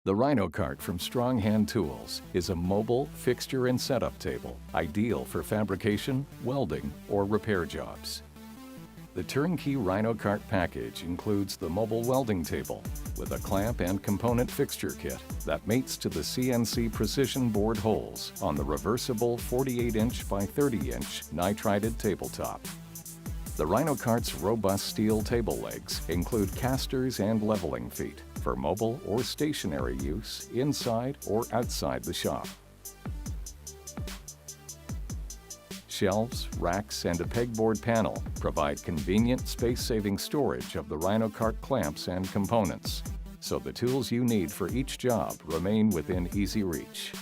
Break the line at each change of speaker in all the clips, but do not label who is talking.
The Rhino Cart from Strong Hand Tools is a mobile fixture and setup table, ideal for fabrication, welding, or repair jobs. The turnkey Rhino Cart package includes the mobile welding table with a clamp and component fixture kit that mates to the CNC precision bored holes on the reversible 48-inch by 30-inch nitrierten tabletop. The Rhino Cart's robust steel table legs include casters and leveling feet for mobile or stationary use inside or outside the shop. Shelves, racks, and a pegboard panel provide convenient space-saving storage of the Rhino Cart clamps and components, so the tools you need for each job remain within easy reach.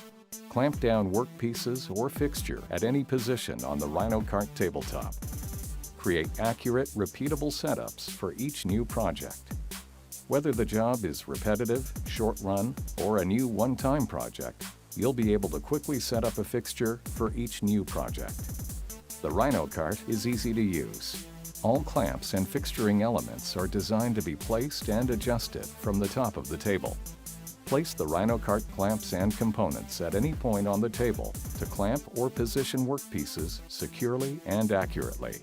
Clamp down workpieces or fixture at any position on the Rhino Cart tabletop. Create accurate, repeatable setups for each new project. Whether the job is repetitive, short-run, or a new one-time project, you'll be able to quickly set up a fixture for each new project. The Rhino Cart is easy to use. All clamps and fixturing elements are designed to be placed and adjusted from the top of the table. Place the Rhino Cart clamps and components at any point on the table to clamp or position workpieces securely and accurately.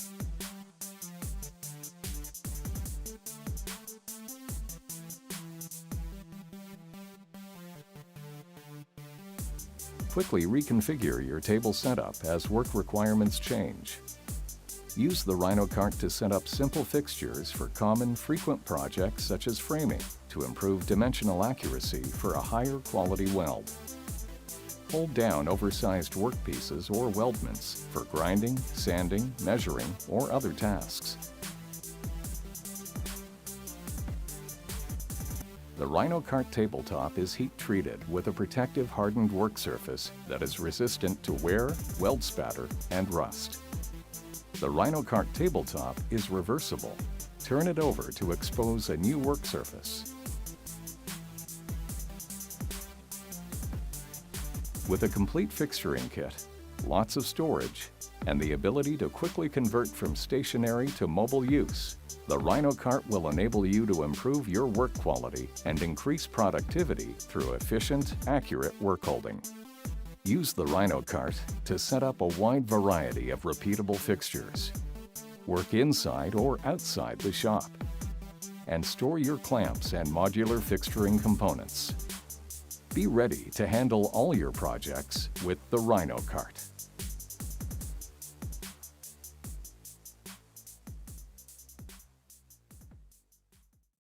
Quickly reconfigure your table setup as work requirements change. Use the Rhino Cart to set up simple fixtures for common, frequent projects such as framing to improve dimensional accuracy for a higher quality weld. Hold down oversized workpieces or weldments for grinding, sanding, measuring, or other tasks. The Rhino Cart tabletop is heat-treated with a protective hardened work surface that is resistant to wear, weld spatter, and rust. The Rhino Cart tabletop is reversible. Turn it over to expose a new work surface. With a complete fixturing kit, lots of storage, and the ability to quickly convert from stationary to mobile use, the Rhino Cart will enable you to improve your work quality and increase productivity through efficient, accurate work holding. Use the Rhino Cart to set up a wide variety of repeatable fixtures. Work inside or outside the shop. And store your clamps and modular fixturing components. Be ready to handle all your projects with the Rhino Cart.